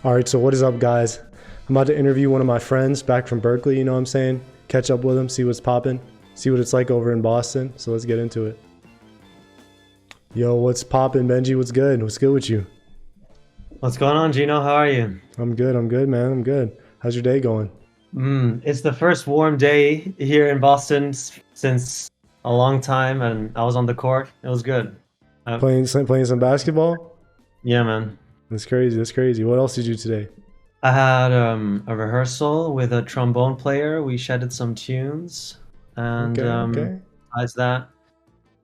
All right, so what is up, guys? I'm about to interview one of my friends back from Berkeley, you know what I'm saying? Catch up with him, see what's popping, see what it's like over in Boston. So let's get into it. Yo, what's popping, Benji? What's good? What's good with you? What's going on, Gino? How are you? I'm good, man. I'm good. How's your day going? It's the first warm day here in Boston since a long time, and I was on the court. It was good. Uh, Playing some basketball? yeah, man. That's crazy. That's crazy. What else did you do today? I had a rehearsal with a trombone player. We shedded some tunes, and Okay, okay. besides that,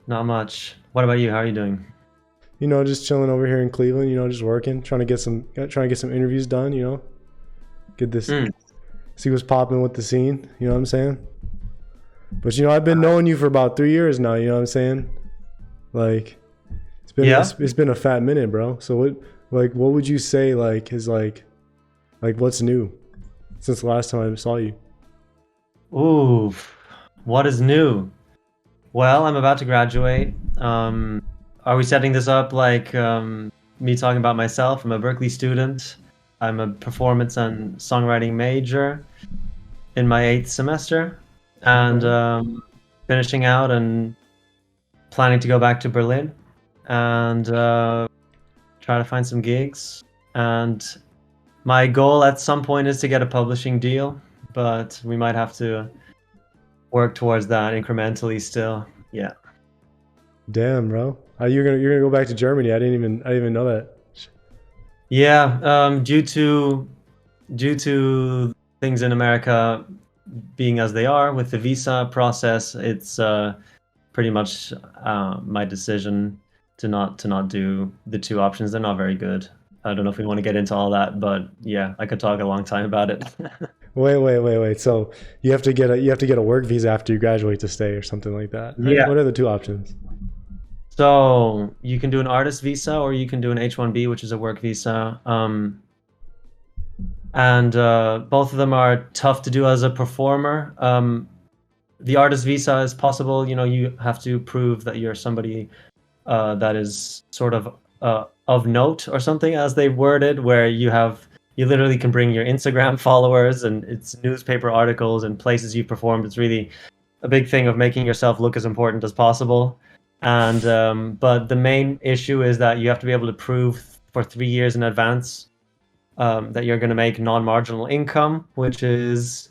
not much. What about you? How are you doing? You know, just chilling over here in Cleveland. You know, just working, trying to get some interviews done. You know, get this, Mm, see what's popping with the scene. You know what I'm saying? But you know, I've been knowing you for about 3 years now. You know what I'm saying? Like, it's been yeah. it's been a fat minute, bro. So what would you say like what's new since the last time I saw you? Ooh, what is new? Well, I'm about to graduate. Are we setting this up like me talking about myself? I'm a Berkeley student. I'm a performance and songwriting major in my eighth semester, and Okay. finishing out and planning to go back to Berlin and try to find some gigs. And my goal at some point is to get a publishing deal, but we might have to work towards that incrementally still. Yeah. Damn, bro. You're gonna go back to Germany? I didn't even know that. Yeah, due to things in America being as they are with the visa process, it's pretty much my decision to not do the two options. They're not very good. I don't know if we want to get into all that, but yeah, I could talk a long time about it. Wait. So you have to get a work visa after you graduate to stay or something like that, right? Yeah. What are the two options? So you can do an artist visa or you can do an H-1B, which is a work visa. And both of them are tough to do as a performer. The artist visa is possible. You know, you have to prove that you're somebody that is sort of note or something, as they worded, where you literally can bring your Instagram followers and it's newspaper articles and places you've performed. It's really a big thing of making yourself look as important as possible. And but the main issue is that you have to be able to prove for 3 years in advance that you're going to make non-marginal income, which is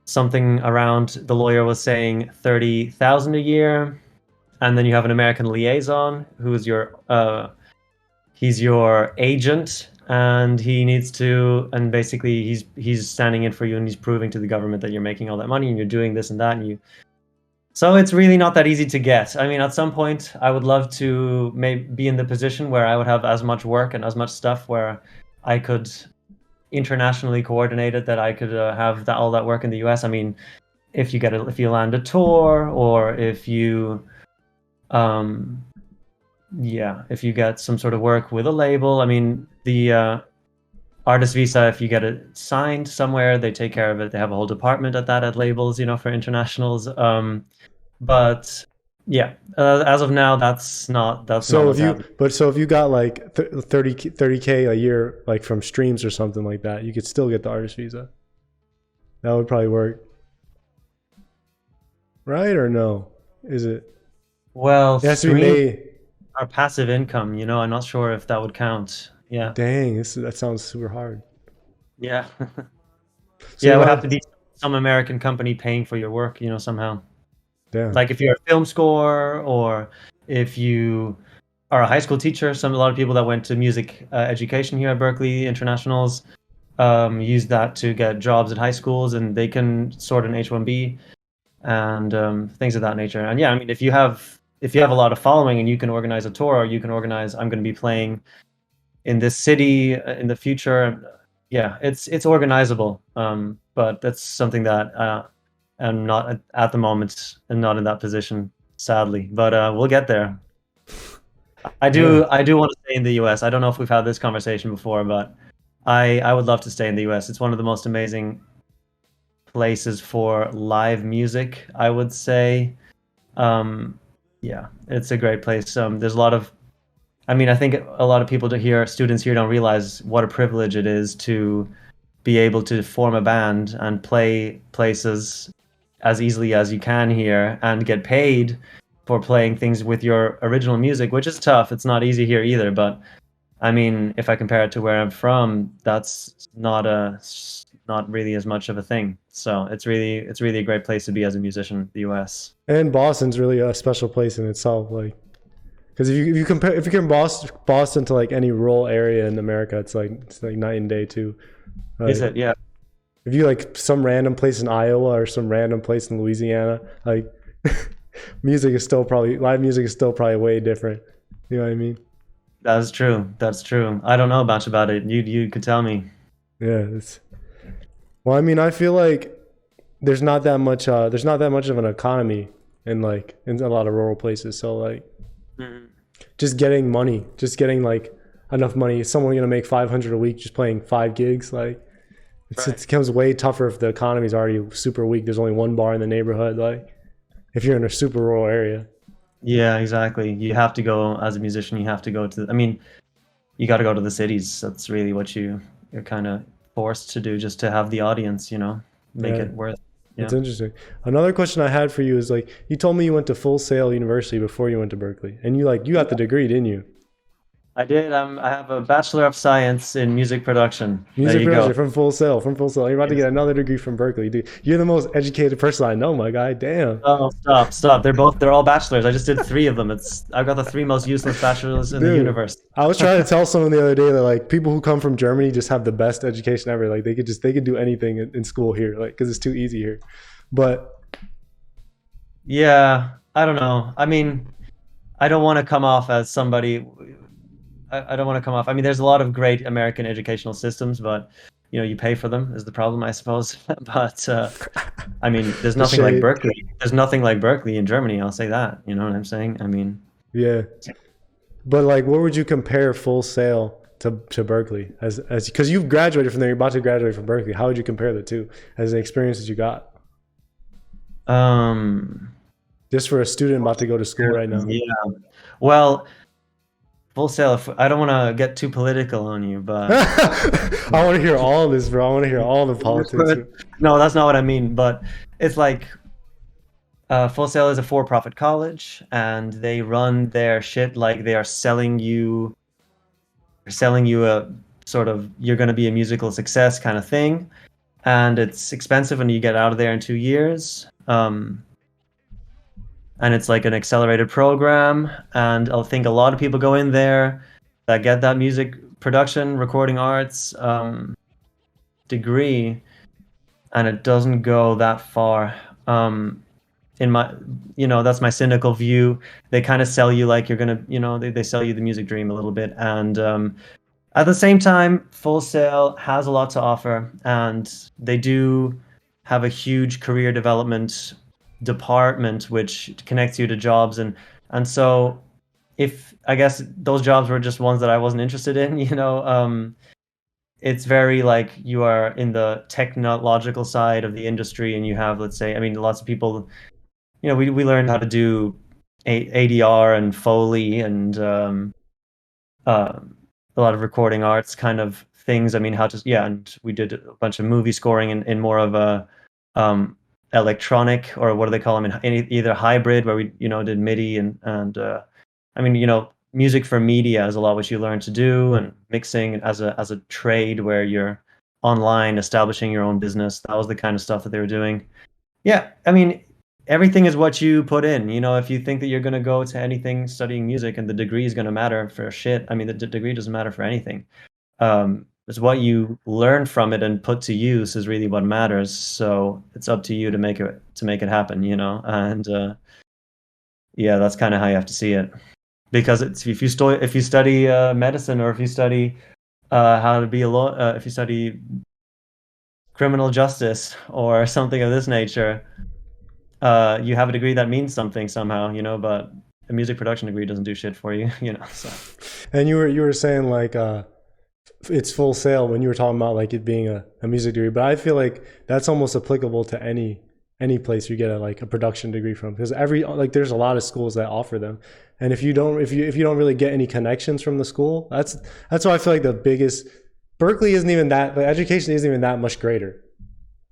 something around, the lawyer was saying, 30,000 a year. And then you have an American liaison who is he's your agent, and he needs to, and basically he's standing in for you and he's proving to the government that you're making all that money and you're doing this and that, and you so it's really not that easy to get. I mean, at some point, I would love to maybe be in the position where I would have as much work and as much stuff where I could internationally coordinate it, that I could have that all that work in the US. I mean, if you land a tour, or if you um yeah, if you get some sort of work with a label. I mean, the artist visa, if you get it signed somewhere, they take care of it. They have a whole department at that, at labels, for internationals. But yeah, as of now, that's not So if what's you happening. but so if you got like 30K a year like from streams or something like that, you could still get the artist visa. That would probably work, right? Or no? Is it? Well, It has to be streams made. are passive income. I'm not sure if that would count. Yeah, Dang, that sounds super hard. yeah, So yeah. you It would don't have to have. be some American company paying for your work. Somehow. Damn. Like if you're a film score, or if you are a high school teacher. A lot of people that went to music education here at Berkeley Internationals use that to get jobs at high schools, and they can sort an H-1B and things of that nature. And yeah, I mean, if you have a lot of following and you can organize a tour, or you can organize, I'm going to be playing in this city in the future. Yeah, it's organizable. But that's something that I'm not at the moment, and not in that position, sadly. But we'll get there. I Damn. do I do want to stay in the US. I don't know if we've had this conversation before, but I would love to stay in the US. It's one of the most amazing places for live music, I would say. Um, yeah, it's a great place. There's a lot of I mean, I think a lot of people students here don't realize what a privilege it is to be able to form a band and play places as easily as you can here and get paid for playing things with your original music, which is tough. It's not easy here either, but I mean, if I compare it to where I'm from, that's not really as much of a thing. So it's really a great place to be as a musician, the US. And Boston's really a special place in itself. Like, because if you compare Boston to like any rural area in America, it's like night and day too. Is Like, it? Yeah. if you like some random place in Iowa or some random place in Louisiana, like live music is still probably way different. You know what I mean? That's true. That's true. I don't know much about it. You could tell me. Yeah. Well, I mean, I feel like there's not that much of an economy in a lot of rural places. So like Mhm. just getting like enough money. Is someone gonna make 500 a week just playing 5 gigs? Like it Right. becomes way tougher if the economy's already super weak. There's only one bar in the neighborhood. Like if you're in a super rural area. Yeah, exactly. You have to go as a musician. You have to go to. I mean, you got to go to the cities. That's really what you're kind of forced to do just to have the audience. Make Yeah, it worth. that's Yeah. interesting. Another question I had for you is like you told me you went to Full Sail University before you went to Berkeley, and you got the degree, didn't you? I did. I have a Bachelor of Science in Music Production. There Music you go. production from Full Sail, from Full Sail. You're about to Yes. get another degree from Berkeley, dude. You're the most educated person I know, my guy. Damn, Oh, stop, stop. They're all bachelors. I just did three of them. I've got the three most useless bachelors in the dude. universe. I was trying to tell someone the other day that like people who come from Germany just have the best education ever. Like they could do anything in school here, like because it's too easy here. But Yeah, I don't know. I mean, I don't want to come off as somebody. I don't want to come off. I mean, there's a lot of great American educational systems, but you pay for them is the problem, I suppose. But I mean, there's the nothing like shade, Berkeley. There's nothing like Berkeley in Germany. I'll say that. You know what I'm saying? I mean, yeah. But like, what would you compare Full Sail to Berkeley as because you've graduated from there, you're about to graduate from Berkeley. How would you compare the two as the experience that you got um, just for a student about to go to school right now? yeah. Well, Full Sail. I don't want to get too political on you, but I want to hear all this, bro. I want to hear all the politics. no, that's not what I mean. But it's like Full Sail is a for-profit college, and they run their shit like they are selling you a sort of you're going to be a musical success kind of thing, and it's expensive when you get out of there in 2 years. And it's like an accelerated program, and I think a lot of people go in there that get that music production, recording arts degree, and it doesn't go that far. In my, that's my cynical view. They kind of sell you like you're gonna, they sell you the music dream a little bit, and at the same time, Full Sail has a lot to offer, and they do have a huge career development department which connects you to jobs, and so if I guess those jobs were just ones that I wasn't interested in, it's very like you are in the technological side of the industry, and you have, let's say, I mean, lots of people, we learned how to do ADR and Foley and uh, a lot of recording arts kind of things. I mean, yeah, and we did a bunch of movie scoring in more of a um, electronic, or what do they call them, in either hybrid, where we did MIDI and I mean, music for media is a lot what you learn to do, and mixing as a trade where you're online establishing your own business. That was the kind of stuff that they were doing. Yeah, I mean, everything is what you put in. If you think that you're going to go to anything studying music and the degree is going to matter for shit, I mean, the degree doesn't matter for anything. It's what you learn from it and put to use is really what matters. So it's up to you to make it happen, and yeah, that's kind of how you have to see it. Because if you study medicine, or if you study how to be a law, if you study criminal justice or something of this nature, you have a degree that means something somehow, but a music production degree doesn't do shit for you, so. And you were saying like it's Full Sail when you were talking about like it being a music degree, but I feel like that's almost applicable to any place you get a production degree from, because there's a lot of schools that offer them. And if you don't really get any connections from the school, that's why I feel like the biggest Berkeley isn't even that, the education isn't even that much greater.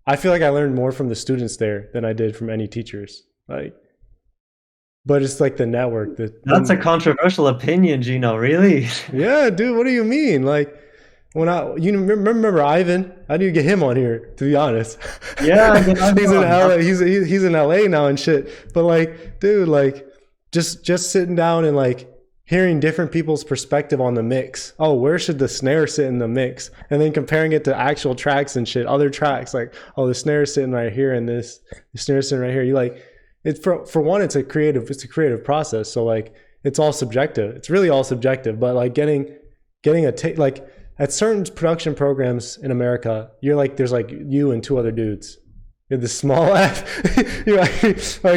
I feel like I learned more from the students there than I did from any teachers. But it's like the network. That's a controversial opinion, Gino. Really? Yeah, dude. What do you mean? Like, remember Ivan? How do you get him on here? To be honest, Yeah, he's in LA. He's in LA now and shit. But like, dude, like, just sitting down and like hearing different people's perspective on the mix. Oh, where should the snare sit in the mix? And then comparing it to actual tracks and shit, other tracks. Like, oh, the snare's sitting right here, and the snare's sitting right here. You like. It's for one, it's a creative process. So like, it's all subjective. It's really all subjective. But like getting like at certain production programs in America, you're like, there's like you and two other dudes. You're the small F. You're like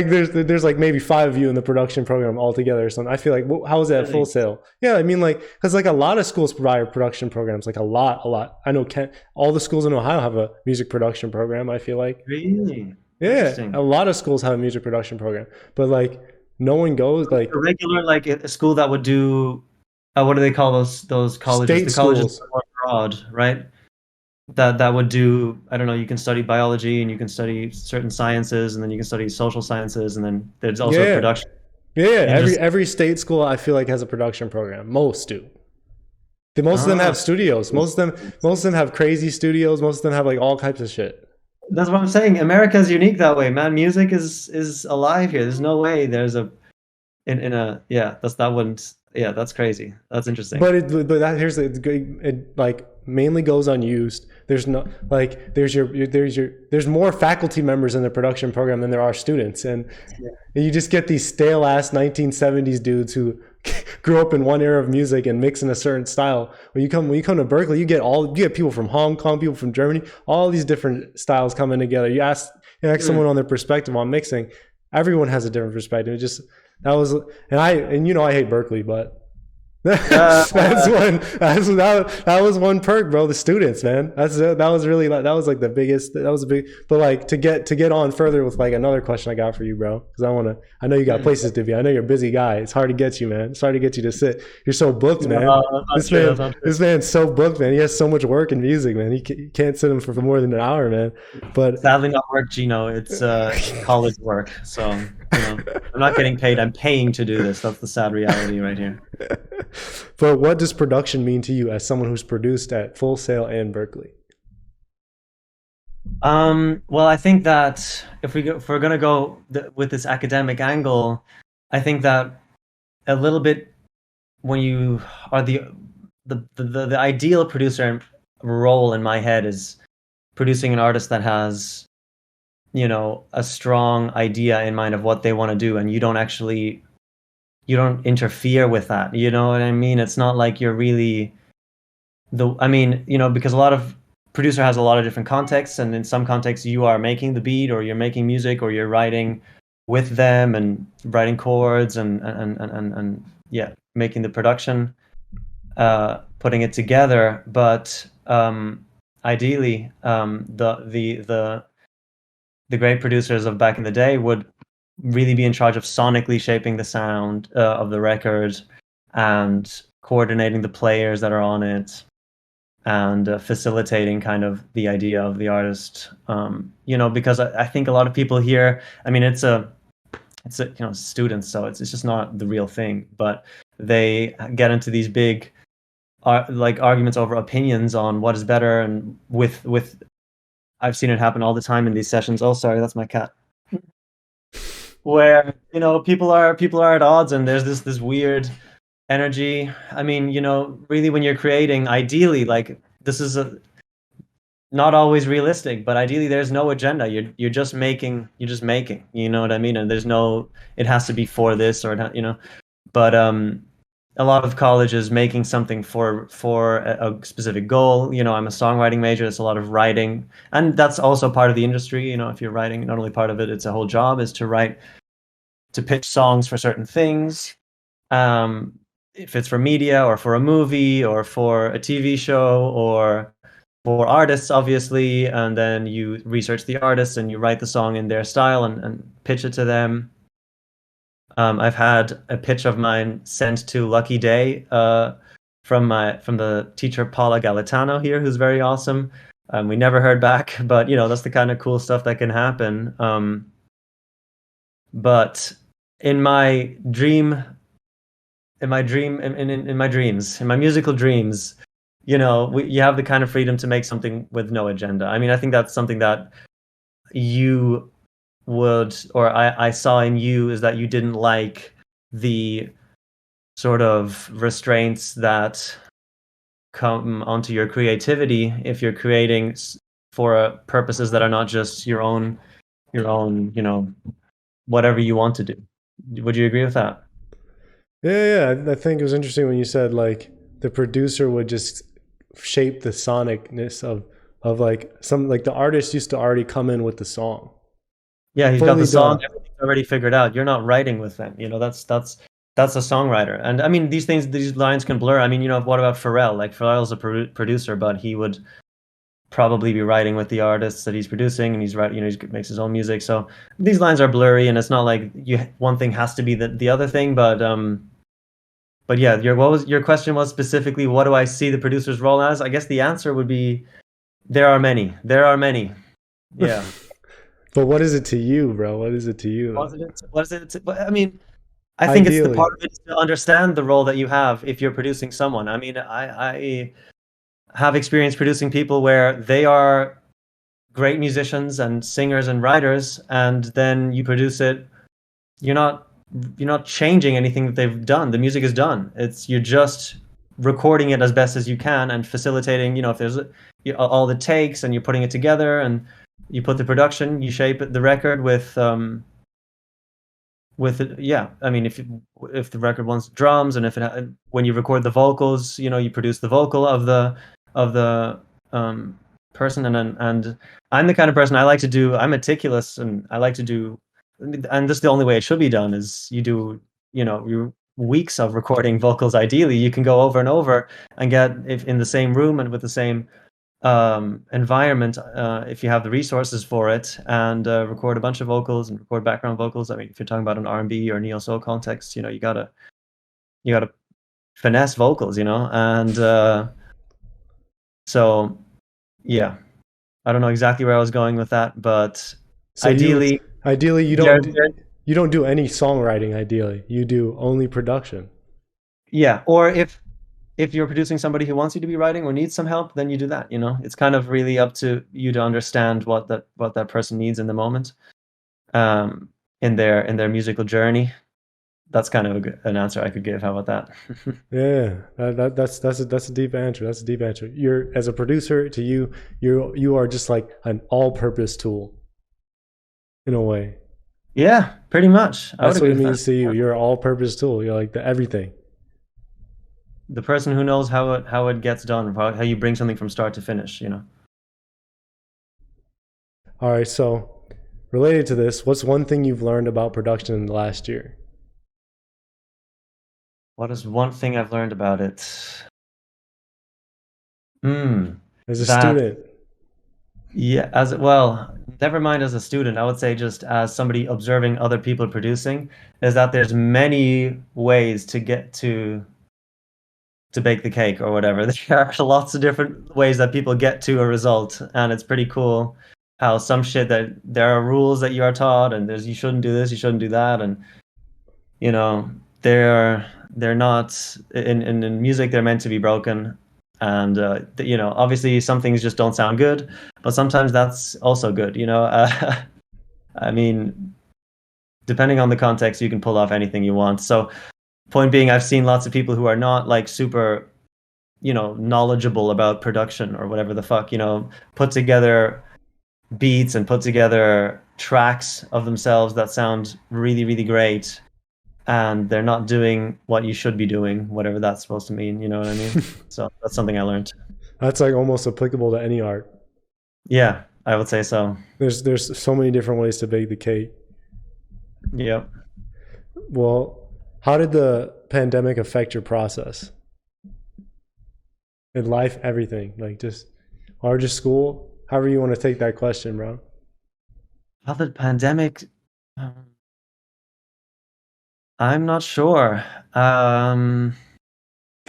there's like maybe 5 of you in the production program altogether or something. I feel like, how is that Full Sail? Yeah, I mean, like, because like a lot of schools provide production programs, like a lot. I know all the schools in Ohio have a music production program. I feel like. Really. Yeah, a lot of schools have a music production program, but like no one goes like a regular, like a school that would do what do they call those colleges? State the colleges schools. are more broad, right? That would do, I don't know, you can study biology and you can study certain sciences and then you can study social sciences and then there's also a production. Yeah, every state school I feel like has a production program. Most do. Most of them have studios. Most of them have crazy studios. Most of them have like all types of shit. That's what I'm saying. America is unique that way, man. Music is alive here. There's no way there's a that's crazy. That's interesting. But here's it like mainly goes unused. There's no like there's more faculty members in the production program than there are students, and you just get these stale ass 1970s dudes who grew up in one era of music and mix in a certain style. When you come to Berkeley, you get people from Hong Kong, people from Germany, all these different styles coming together. You ask someone on their perspective on mixing, everyone has a different perspective. I hate Berkeley, but that was one perk, bro. The students, man. That was like the biggest. That was a big. But like to get on further with like another question I got for you, bro. Because I know you got places to be. I know you're a busy guy. It's hard to get you, man. It's hard to get you to sit. You're so booked, man. This man's so booked, man. He has so much work in music, man. He can't sit him for more than an hour, man. But sadly, not work, Gino. It's college work. So I'm not getting paid. I'm paying to do this. That's the sad reality right here. But what does production mean to you as someone who's produced at Full Sail and Berkeley? Well, I think that if we're gonna go with this academic angle, I think that a little bit when you are the ideal producer role in my head is producing an artist that has, a strong idea in mind of what they want to do, and you don't interfere with that. You know what I mean? It's not like you're really because a lot of producer has a lot of different contexts, and in some contexts you are making the beat or you're making music or you're writing with them and writing chords and making the production, putting it together. But ideally, the great producers of back in the day would really be in charge of sonically shaping the sound of the record and coordinating the players that are on it and facilitating kind of the idea of the artist. Because I think a lot of people here, I mean, it's students, so it's just not the real thing, but they get into these big arguments over opinions on what is better, and with I've seen it happen all the time in these sessions. Oh, sorry, that's my cat. Where people are at odds, and there's this weird energy. I mean, really, when you're creating, ideally, like, this is not always realistic, but ideally there's no agenda. You're just making. You know what I mean? And there's no, it has to be for this or not, But a lot of colleges making something for a specific goal. I'm a songwriting major. There's a lot of writing, and that's also part of the industry. If you're writing, not only part of it, it's a whole job is to write, to pitch songs for certain things. If it's for media or for a movie or for a TV show or for artists, obviously, and then you research the artists and you write the song in their style and pitch it to them. I've had a pitch of mine sent to Lucky Day from the teacher Paula Galatano here, who's very awesome. We never heard back, but that's the kind of cool stuff that can happen. But in my dream, in my dreams, in my musical dreams, you have the kind of freedom to make something with no agenda. I mean, I think that's something that you would, or I saw in you, is that you didn't like the sort of restraints that come onto your creativity if you're creating for purposes that are not just your own, whatever you want to do. Would you agree with that? Yeah. I think it was interesting when you said like the producer would just shape the sonicness of like some, like the artist used to already come in with the song. Yeah, he's got Fully the song, done. everything's already figured out. You're not writing with them. That's a songwriter. And I mean, these lines can blur. I mean, what about Pharrell? Like Pharrell's a producer, but he would probably be writing with the artists that he's producing, and he's writing, he makes his own music. So these lines are blurry, and it's not like one thing has to be the other thing. But yeah, your question was specifically, what do I see the producer's role as? I guess the answer would be there are many. There are many. Yeah. But what is it to you, bro? What is it to you? What is it? I mean, I think it's the Ideally. part of it is to understand the role that you have if you're producing someone. I mean, I have experience producing people where they are great musicians and singers and writers, and then you produce it. You're not changing anything that they've done. The music is done. You're just recording it as best as you can and facilitating. If there's all the takes, and you're putting it together, and you put the production, you shape the record with it. Yeah, I mean, if the record wants drums, and when you record the vocals, you produce the vocal of the person, and I'm the kind of person, I'm meticulous, and I like to do, and this is the only way it should be done, is you do weeks of recording vocals. Ideally, you can go over and over and get, if in the same room and with the same environment, if you have the resources for it, and record a bunch of vocals and record background vocals. I mean, if you're talking about an R&B or neo soul context, you gotta finesse vocals, and so yeah, I don't know exactly where I was going with that, but So ideally, you don't do any songwriting. Ideally, you do only production. yeah. Or if you're producing somebody who wants you to be writing or needs some help, then you do that. It's kind of really up to you to understand what that person needs in the moment, in their musical journey. That's kind of an answer I could give. How about that? Yeah, that's a deep answer. That's a deep answer. You're, as a producer, to you are just like an all-purpose tool, in a way. Yeah, pretty much. That's what it means to you. You're an all-purpose tool. You're like the everything. The person who knows how it gets done, how you bring something from start to finish. All right. So, related to this, what's one thing you've learned about production in the last year? What is one thing I've learned about it? As a student. Yeah, as well, never mind as a student, I would say just as somebody observing other people producing, is that there's many ways to get to bake the cake or whatever. There are lots of different ways that people get to a result, and it's pretty cool how some shit, that there are rules that you are taught, and you shouldn't do this, you shouldn't do that, and they're not in music. They're meant to be broken, and obviously some things just don't sound good, but sometimes that's also good. I mean, depending on the context, you can pull off anything you want. So point being, I've seen lots of people who are not like super knowledgeable about production or whatever the fuck, put together beats and put together tracks of themselves that sound really, really great, and they're not doing what you should be doing, whatever that's supposed to mean. You know what I mean? So that's something I learned. That's like almost applicable to any art. Yeah, I would say so. There's so many different ways to bake the cake. Yep. Well, how did the pandemic affect your process? In life, everything. Like, just or just school? However you want to take that question, bro. How the pandemic? um, I'm not sure. Um,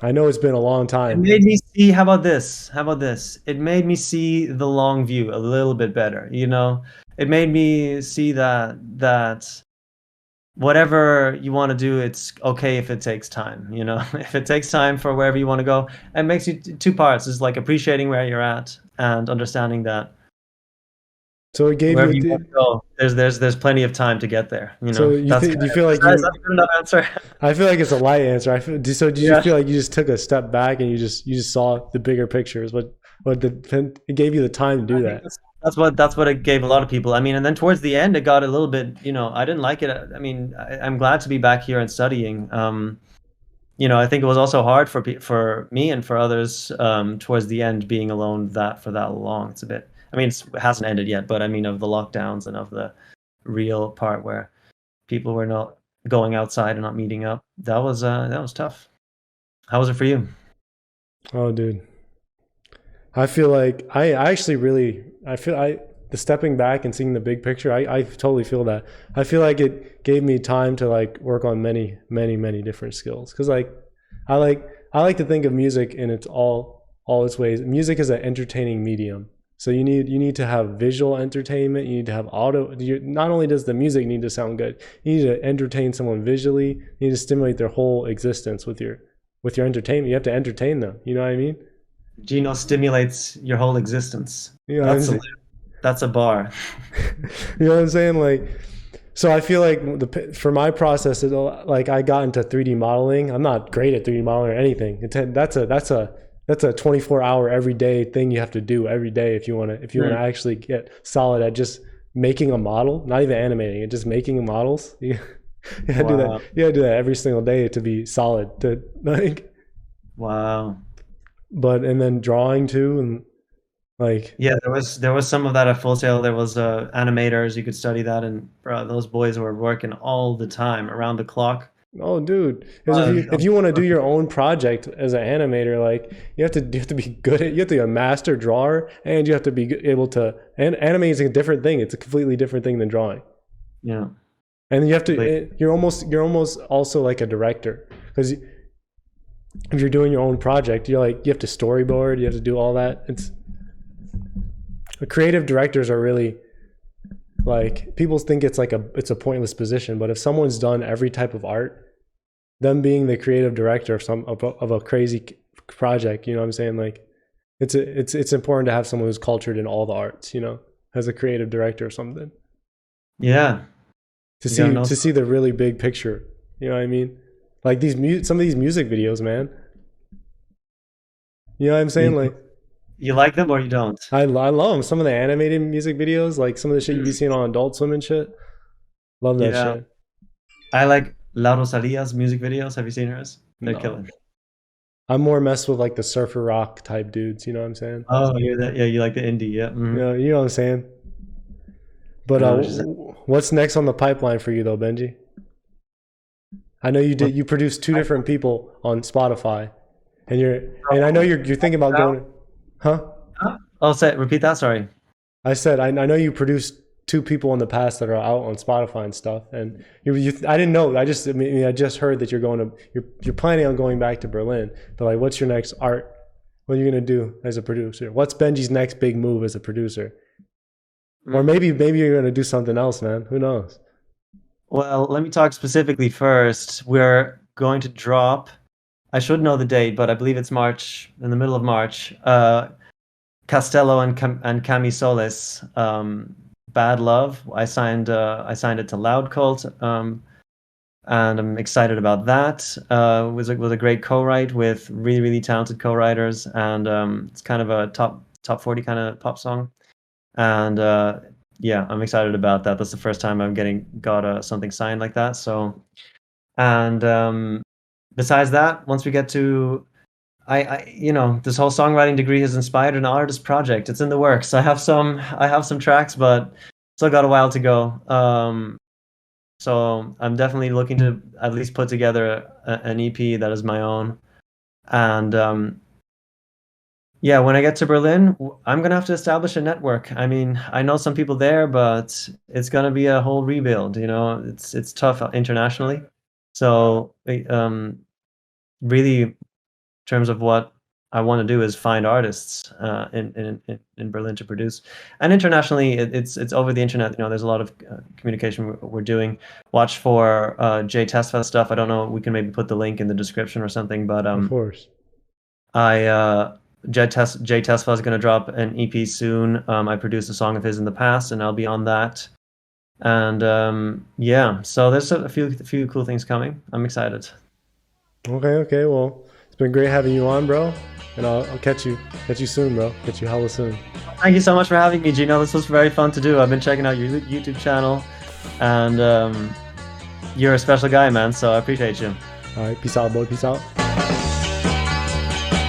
I know it's been a long it time. made me see. How about this? How about this? It made me see the long view a little bit better. It made me see that whatever you want to do, it's okay if it takes time. If it takes time for wherever you want to go, it makes you two parts. It's like appreciating where you're at and understanding that So it gave you. wherever you want to go, there's plenty of time to get there. So That's do you feel is like that a good enough answer? I feel like it's a light answer. So did you Yeah. feel like you just took a step back and you just saw the bigger picture? Is what it gave you the time to do I think that. that's what it gave a lot of people. I mean, and then towards the end, it got a little bit. I didn't like it. I mean, I'm glad to be back here and studying. I think it was also hard for me and for others towards the end, being alone for that long. It's a bit. I mean, it hasn't ended yet, but I mean, of the lockdowns and of the real part where people were not going outside and not meeting up. That was tough. How was it for you? Oh, dude. I feel like I actually really I feel I the stepping back and seeing the big picture. I totally feel that. I feel like it gave me time to like work on many different skills. Because I like I like to think of music in all its ways. Music is an entertaining medium. So you need to have visual entertainment. You need to have not only does the music need to sound good, you need to entertain someone visually. You need to stimulate their whole existence with your entertainment. You have to entertain them. You know what I mean? Gino stimulates your whole existence. You know what I'm saying? That's a bar. You know what I'm saying? Like, so I feel like for my process, like I got into 3D modeling. I'm not great at 3D modeling or anything. That's a 24-hour every day thing you have to do every day if you want to actually get solid at just making a model, not even animating it, just making models. You gotta do that. You gotta do that every single day to be solid. To like, Wow. and then drawing too, and like Yeah, there was some of that at Full Sail. There was animators. You could study that, and bro, those boys were working all the time, around the clock. oh, dude, because if you want to do your own project as an animator, like you have to be good at you have to be a master drawer, and you have to be able to. And animating is a different thing. It's a completely different thing than drawing. Yeah. And you have to. You're almost also like a director, because if you're doing your own project, you have to storyboard. You have to do all that. Creative directors are really, like, people think it's a pointless position, but if someone's done every type of art, them being the creative director of a crazy project, you know what I'm saying? Like, it's important to have someone who's cultured in all the arts, as a creative director or something, Yeah. to see the really big picture. You know what I mean? Like some of these music videos, man. You know what I'm saying? Like, You like them or you don't? I love them. Some of the animated music videos, like some of the shit you be seeing on Adult Swim and shit. Love that Yeah. shit. I like La Rosalia's music videos. Have you seen hers? They're No. killing. I'm more messed with like the surfer rock type dudes. You know what I'm saying? Oh, yeah, you like the indie, yeah. You know what I'm saying? But I know what you're saying. what's next on the pipeline for you though, Benji? I know you produced two different people on Spotify, and I know you're thinking about going, huh? Oh, repeat that. Sorry. I said I know you produced two people in the past that are out on Spotify and stuff, and I didn't know. I just heard that you're planning on going back to Berlin, but like, what's your next art? What are you gonna do as a producer? What's Benji's next big move as a producer? Or maybe you're gonna do something else, man. Who knows? Well, let me talk specifically first. We're going to drop. I should know the date, but I believe it's March, in the middle of March. Castello and Camisolis, Bad Love. I signed it to Loud Cult, and I'm excited about that. It was a great co-write with really talented co-writers, and it's kind of a top 40 kind of pop song, and yeah, I'm excited about that. That's the first time I'm got something signed like that. So, and besides that, once we get to this whole songwriting degree has inspired an artist project. It's in the works. I have some tracks, but still got a while to go. So I'm definitely looking to at least put together an EP that is my own. And yeah, when I get to Berlin, I'm gonna have to establish a network. I mean, I know some people there, but it's gonna be a whole rebuild. You know, it's tough internationally. So, really, in terms of what I want to do is find artists in Berlin to produce, and internationally, it's over the internet. You know, there's a lot of communication we're doing. Watch for J.Tesfa stuff. I don't know. We can maybe put the link in the description or something, but Of course. J.Tesfa is going to drop an EP soon. I produced a song of his in the past, and I'll be on that. And yeah, so there's a few cool things coming. I'm excited. Okay. Well, it's been great having you on, bro. And I'll catch you soon, bro. Catch you hella soon. Thank you so much for having me, Gino. This was very fun to do. I've been checking out your YouTube channel, and you're a special guy, man. So I appreciate you. All right. Peace out, boy. Peace out.